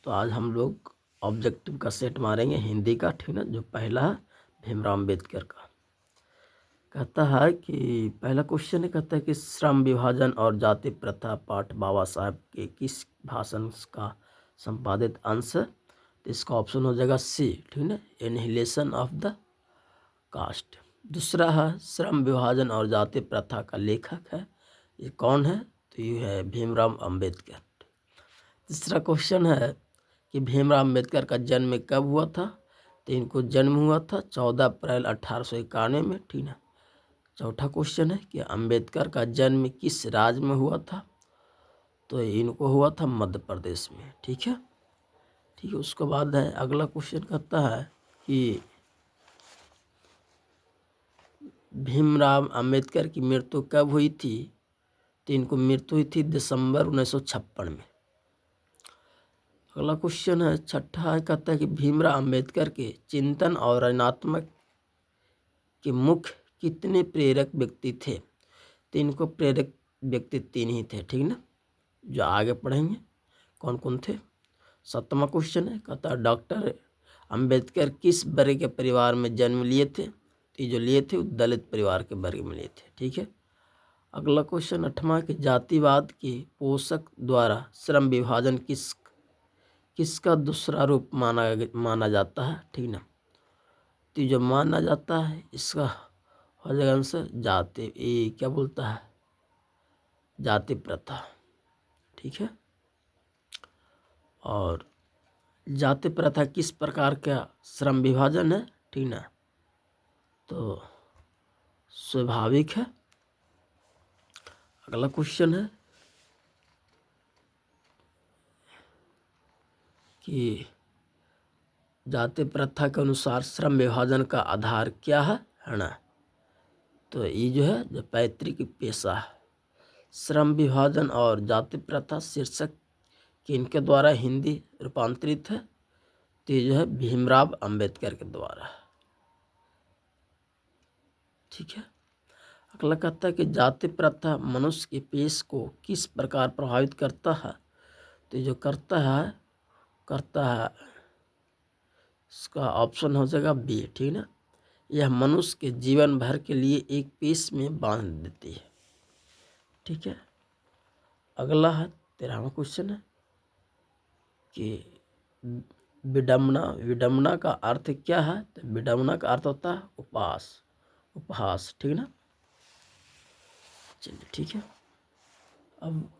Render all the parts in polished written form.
तो आज हम लोग ऑब्जेक्टिव का सेट मारेंगे हिंदी का, ठीक ना। जो पहला है भीमराव अम्बेडकर का। कहता है कि पहला क्वेश्चन है, कहता है कि श्रम विभाजन और जाति प्रथा पाठ बाबा साहब के किस भाषण का संपादित अंश है। तो इसका ऑप्शन हो जाएगा सी, ठीक ना, एनिहिलेशन ऑफ द कास्ट। दूसरा है श्रम विभाजन और जाति प्रथा का लेखक है, ये कौन है, तो ये है भीमराव अम्बेडकर। तीसरा क्वेश्चन है कि भीमराव अम्बेडकर का जन्म कब हुआ था। तो इनको जन्म हुआ था 14 अप्रैल 1891 में, ठीक ना। चौथा क्वेश्चन है कि अम्बेडकर का जन्म किस राज्य में हुआ था। तो इनको हुआ था मध्य प्रदेश में, ठीक है। ठीक है, उसके बाद है अगला क्वेश्चन कहता है कि भीमराव अम्बेडकर की मृत्यु कब हुई थी। तो इनको मृत्यु हुई थी दिसंबर 1956 में। अगला क्वेश्चन है छठा है, कहता है कि भीमराव अम्बेडकर के चिंतन और रचनात्मक के मुख्य कितने प्रेरक व्यक्ति थे। तो इनको प्रेरक व्यक्ति 3 ही थे, ठीक ना, जो आगे पढ़ेंगे कौन कौन थे। सातवां क्वेश्चन है, कहता है डॉक्टर अम्बेडकर किस वर्ग के परिवार में जन्म लिए थे। तो ये जो लिए थे वो दलित परिवार के वर्ग में लिए थे, ठीक है। अगला क्वेश्चन 8वां कि जातिवाद के पोषक द्वारा श्रम विभाजन किसका दूसरा रूप माना जाता है, ठीक ना। तो जो माना जाता है इसका हो जाएगा आंसर जाति, ये क्या बोलता है, जाति प्रथा, ठीक है। और जाति प्रथा किस प्रकार का श्रम विभाजन है, ठीक ना, तो स्वाभाविक है। अगला क्वेश्चन है कि जाति प्रथा के अनुसार श्रम विभाजन का आधार क्या है ना। तो ये जो है जो पैतृक पेशा है। श्रम विभाजन और जाति प्रथा शीर्षक कि इनके द्वारा हिंदी रूपांतरित है। तो ये जो है भीमराव अम्बेडकर के द्वारा है, ठीक है। अगला कहता है कि जाति प्रथा मनुष्य के पेश को किस प्रकार प्रभावित करता है। तो जो करता है इसका ऑप्शन हो जाएगा बी, ठीक ना। यह मनुष्य के जीवन भर के लिए एक पेश में बांध देती है, ठीक है। अगला है 13वां क्वेश्चन है कि विडम्बना का अर्थ क्या है। तो विडम्बना का अर्थ होता है उपहास, ठीक ना। चलिए ठीक है। अब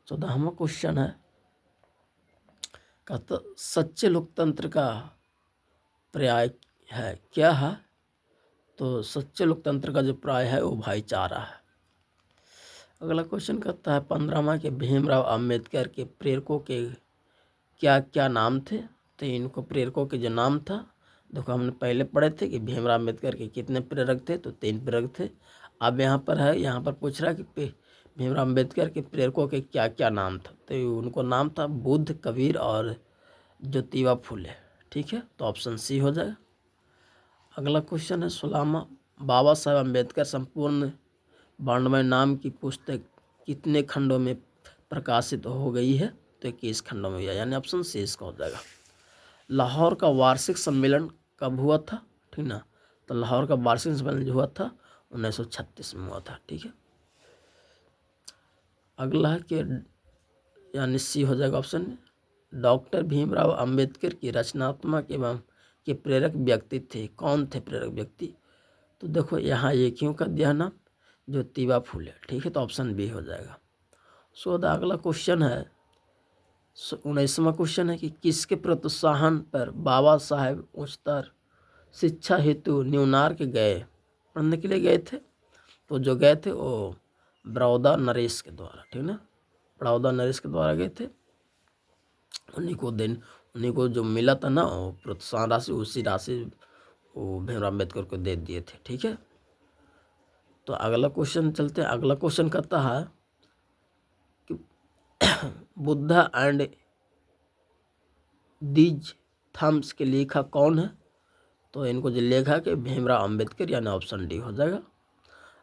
14वां क्वेश्चन है, कहता सच्चे लोकतंत्र का पर्याय है क्या है। तो सच्चे लोकतंत्र का जो पर्याय है वो भाईचारा है। अगला क्वेश्चन कहता है 15वां के भीमराव अम्बेडकर के प्रेरकों के क्या क्या नाम थे। तो इनको प्रेरकों के जो नाम था, देखो हमने पहले पढ़े थे कि भीमराव अम्बेडकर के कितने प्रेरक थे, तो 3 प्रेरक थे। अब यहाँ पर पूछ रहा है कि भीमराव अम्बेडकर के प्रेरकों के क्या क्या नाम था। तो उनको नाम था बुद्ध, कबीर और ज्योतिबा फुले, ठीक है। तो ऑप्शन सी हो जाएगा। अगला क्वेश्चन है 16वां, बाबा साहब अम्बेडकर संपूर्ण बांडमय नाम की पुस्तक कितने खंडों में प्रकाशित हो गई है। तो 21 खंडों में हुआ, यानी ऑप्शन सी इसका हो जाएगा। लाहौर का वार्षिक सम्मेलन कब हुआ था, ठीक ना। तो लाहौर का वार्षिक सम्मेलन जो हुआ था 1936 में हुआ था, ठीक है। अगला है कि यानी सी हो जाएगा ऑप्शन में। डॉक्टर भीमराव अम्बेडकर की रचनात्मक एवं के प्रेरक व्यक्ति थे, कौन थे प्रेरक व्यक्ति। तो देखो यहाँ ये क्यों कर दिया नाम, ज्योतिबा फुले, ठीक है। तो ऑप्शन बी हो जाएगा। सो अगला क्वेश्चन है 19वां क्वेश्चन है कि किसके प्रोत्साहन पर बाबा साहेब उच्चतर शिक्षा हेतु न्यूयॉर्क गए, पढ़ने के लिए गए थे। तो जो गए थे वो बड़ौदा नरेश के द्वारा, ठीक ना, बड़ौदा नरेश के द्वारा गए थे। उन्हीं को जो मिला था ना वो प्रोत्साहन राशि, उसी राशि वो भीमराव अम्बेडकर को दे दिए थे, ठीक है। तो अगला क्वेश्चन चलते हैं। अगला क्वेश्चन कहता है कि बुद्धा एंड दीज थम्स के लेखक कौन है। तो इनको जो लेखक है भीमराव अम्बेडकर, यानी ऑप्शन डी हो जाएगा।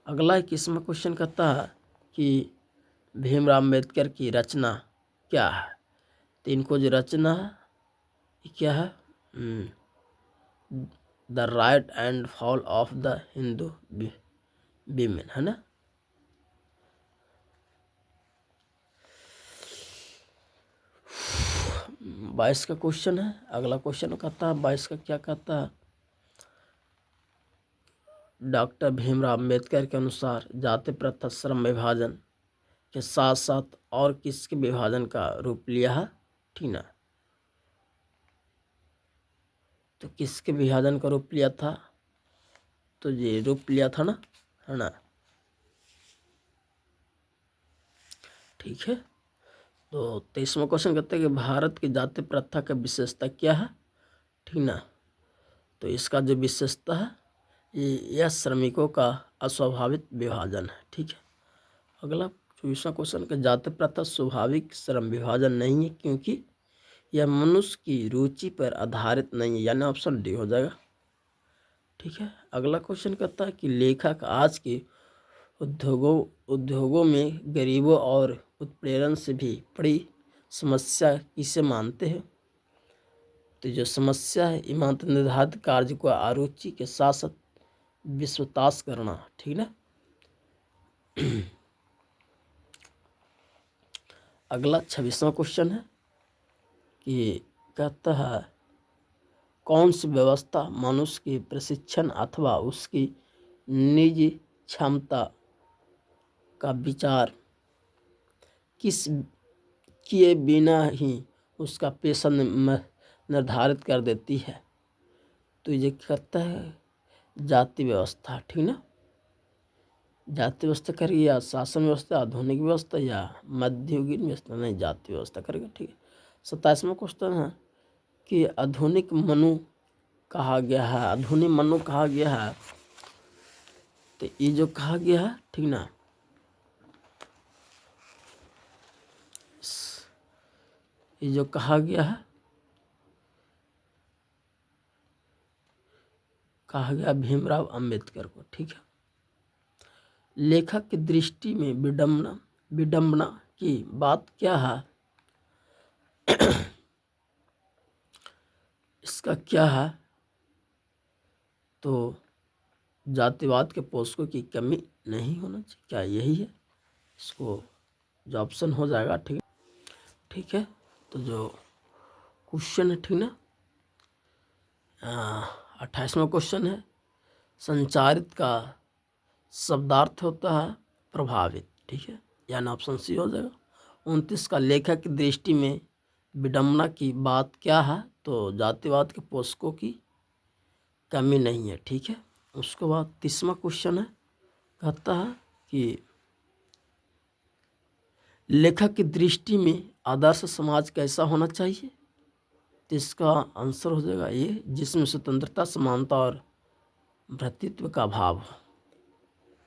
अगला 21वां क्वेश्चन कहता है कि भीमराव अम्बेडकर की रचना क्या है? तो इनको जो रचना है ये क्या है? The right and fall of the Hindu women, है ना। बाईस का क्वेश्चन है। अगला क्वेश्चन कहता है 22 का क्या कहता है? डॉक्टर भीमराव अम्बेडकर के अनुसार जाति प्रथा श्रम विभाजन के साथ साथ और किसके विभाजन का रूप लिया है? ठीक ना। तो किसके विभाजन का रूप लिया था? तो ये रूप लिया था ना, है ना। ठीक है। तो 23वां क्वेश्चन कहते हैं कि भारत की जाति प्रथा की विशेषता क्या है? ठीक ना। तो इसका जो विशेषता है यह श्रमिकों का अस्वाभाविक विभाजन है। ठीक है। अगला 24वां क्वेश्चन का जाति प्रथा स्वाभाविक श्रम विभाजन नहीं है क्योंकि यह मनुष्य की रुचि पर आधारित नहीं है, यानी ऑप्शन डी हो जाएगा। ठीक है। अगला क्वेश्चन कहता है कि लेखक आज के उद्योगों में गरीबों और उत्पीड़न से भी बड़ी समस्या किसे मानते हैं? तो जो समस्या है ईमानत निर्धारित कार्य को आरुचि के साथ साथ विश्वास करना। ठीक ना। अगला 26वां क्वेश्चन है कि कहता है कौन सी व्यवस्था मनुष्य की प्रशिक्षण अथवा उसकी निजी क्षमता का विचार किस किए बिना ही उसका पेशा निर्धारित कर देती है? तो ये कहता है जाति व्यवस्था। ठीक ना। जाति व्यवस्था करेगी या शासन व्यवस्था, आधुनिक व्यवस्था या मध्ययुगीन व्यवस्था? नहीं, जाति व्यवस्था करेगा। ठीक है। 27वां क्वेश्चन है कि आधुनिक मनु कहा गया है। आधुनिक मनु कहा गया है। तो ये जो कहा गया है, ठीक ना, ये जो कहा गया है, कहा गया भीमराव अंबेडकर को। ठीक है। लेखक की दृष्टि में विडंबना की बात क्या है? इसका क्या है? तो जातिवाद के पोषकों की कमी नहीं होना चाहिए, क्या यही है? इसको जो ऑप्शन हो जाएगा। ठीक, ठीक है। तो जो क्वेश्चन है, ठीक ना, 28वां क्वेश्चन है संचारित का शब्दार्थ होता है प्रभावित। ठीक है। यानी ऑप्शन सी हो जाएगा। 29 का लेखक की दृष्टि में विडंबना की बात क्या है? तो जातिवाद के पोषकों की कमी नहीं है। ठीक है। उसके बाद 30वां क्वेश्चन है कहता है कि लेखक की दृष्टि में आदर्श समाज कैसा होना चाहिए? तो इसका आंसर हो जाएगा ये जिसमें स्वतंत्रता, समानता और भ्रातृत्व का भाव हो।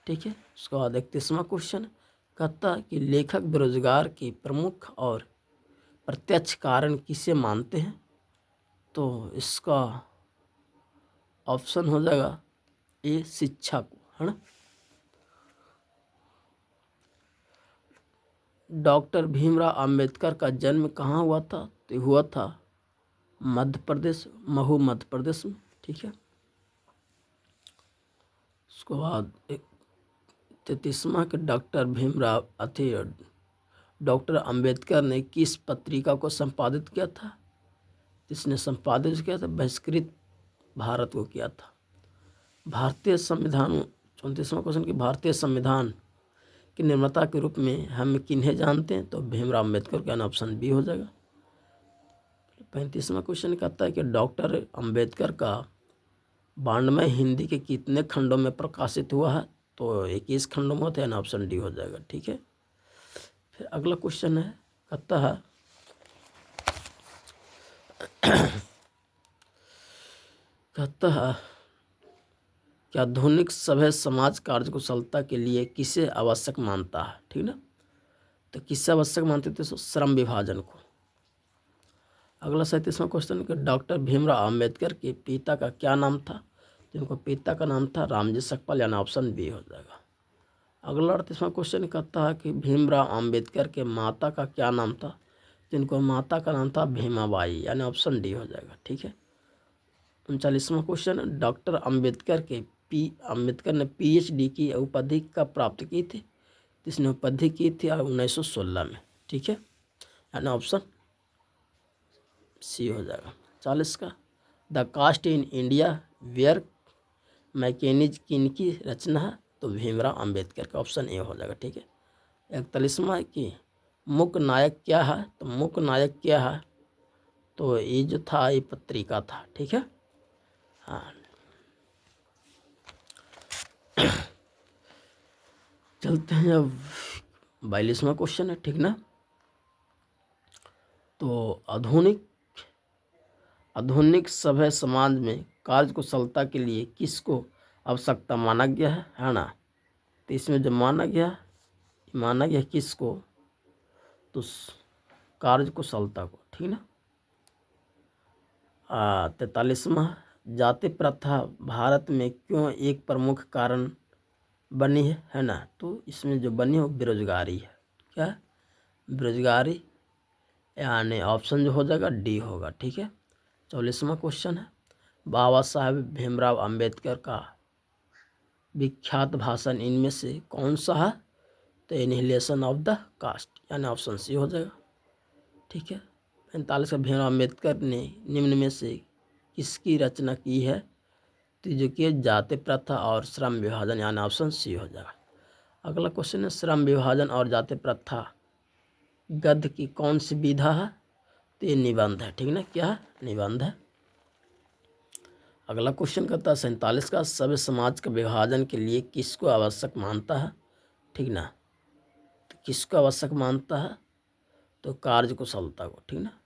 ठीक है। उसके बाद 31वां क्वेश्चन कहता है कि लेखक बेरोजगार के प्रमुख और प्रत्यक्ष कारण किसे मानते हैं? तो इसका ऑप्शन हो जाएगा ये शिक्षा को, है ना। डॉक्टर भीमराव अंबेडकर का जन्म कहाँ हुआ था? तो हुआ था मध्य प्रदेश, महू मध्य प्रदेश में। ठीक है। उसके बाद 33वां के डॉक्टर भीमराव डॉक्टर अंबेडकर ने किस पत्रिका को संपादित किया था? इसने संपादित किया था बहिष्कृत भारत को किया था। भारतीय संविधान 34वां क्वेश्चन की भारतीय संविधान के निर्माता के रूप में हम किन्हें जानते हैं? तो भीमराव अम्बेडकर का ऑप्शन बी हो जाएगा। 35वां क्वेश्चन कहता है कि डॉक्टर अंबेडकर का 92 हिंदी के कितने खंडों में प्रकाशित हुआ है? तो 21 खंडों में होता है, ऑप्शन डी हो जाएगा। ठीक है। फिर अगला क्वेश्चन है कहता है कि आधुनिक सभ्य समाज कार्यकुशलता के लिए किसे आवश्यक मानता है? ठीक ना। तो किससे आवश्यक मानते थे? श्रम विभाजन को। अगला 37वां क्वेश्चन कि डॉक्टर भीमराव अंबेडकर के पिता का क्या नाम था? जिनको पिता का नाम था रामजी सकपाल, यानी ऑप्शन बी हो जाएगा। अगला 38वां क्वेश्चन कहता है कि भीमराव अंबेडकर के माता का क्या नाम था? जिनको माता का नाम था भीमाबाई, यानी ऑप्शन डी हो जाएगा। ठीक है। 39वां क्वेश्चन, डॉक्टर अंबेडकर ने PhD की उपाधि कब प्राप्त की थी? इसने उपाधि की थी 1916 में। ठीक है, यानी ऑप्शन सी हो जाएगा। 40 का, the caste in India where mechanism किनकी रचना है? तो भीमराव अंबेडकर का, ऑप्शन ए हो जाएगा। ठीक है। 41वां की मुख्य नायक क्या है? तो मुख्य नायक क्या है? तो ये जो था ये पत्रिका था। ठीक है। हाँ, चलते हैं अब 42वां क्वेश्चन है। ठीक ना। तो आधुनिक सभ्य समाज में कार्यकुशलता के लिए किसको आवश्यकता माना गया है ना? तो इसमें जो माना गया किसको? तो कार्यकुशलता को। ठीक ना। 43वां, जाति प्रथा भारत में क्यों एक प्रमुख कारण बनी है ना? तो इसमें जो बनी है वो बेरोजगारी है। क्या है? बेरोजगारी, यानी ऑप्शन जो हो जाएगा डी होगा। ठीक है। 44वां क्वेश्चन है, बाबा साहेब भीमराव अंबेडकर का विख्यात भाषण इनमें से कौन सा है? तो एनिहिलेशन ऑफ द कास्ट, यानी ऑप्शन सी हो जाएगा। ठीक है। 45 का, भीमराव अंबेडकर ने निम्न में से किसकी रचना की है? तो जो कि जाति प्रथा और श्रम विभाजन, यानी ऑप्शन सी हो जाएगा। अगला क्वेश्चन है, श्रम विभाजन और जाति प्रथा गद्य की कौन सी विधा है? तो ये निबंध है। ठीक ना। क्या है? निबंध है। अगला क्वेश्चन कहता है 47 का, सभ्य समाज का विभाजन के लिए किसको आवश्यक मानता है? ठीक ना। तो किसको आवश्यक मानता है? तो कार्यकुशलता को। ठीक ना।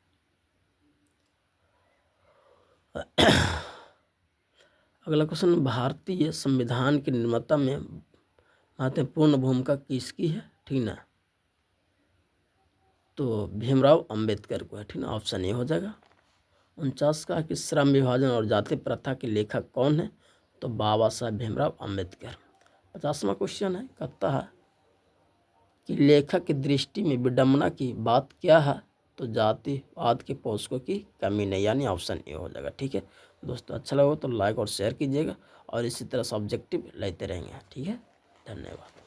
अगला क्वेश्चन, भारतीय संविधान के निर्माता में महत्वपूर्ण भूमिका किसकी है? ठीक ना। तो भीमराव अंबेडकर को है। ठीक ना, ऑप्शन ए हो जाएगा। 49 का कि श्रम विभाजन और जाति प्रथा के लेखक कौन है? तो बाबा साहब भीमराव अंबेडकर। 50वां क्वेश्चन है, कहता है कि लेखक की दृष्टि में विडंबना की बात क्या है? तो जातिवाद के पोषकों की कमी नहीं, यानी ऑप्शन ए हो जाएगा। ठीक है दोस्तों, अच्छा लगा तो लाइक और शेयर कीजिएगा और इसी तरह से ऑब्जेक्टिव लेते रहेंगे। ठीक है, धन्यवाद।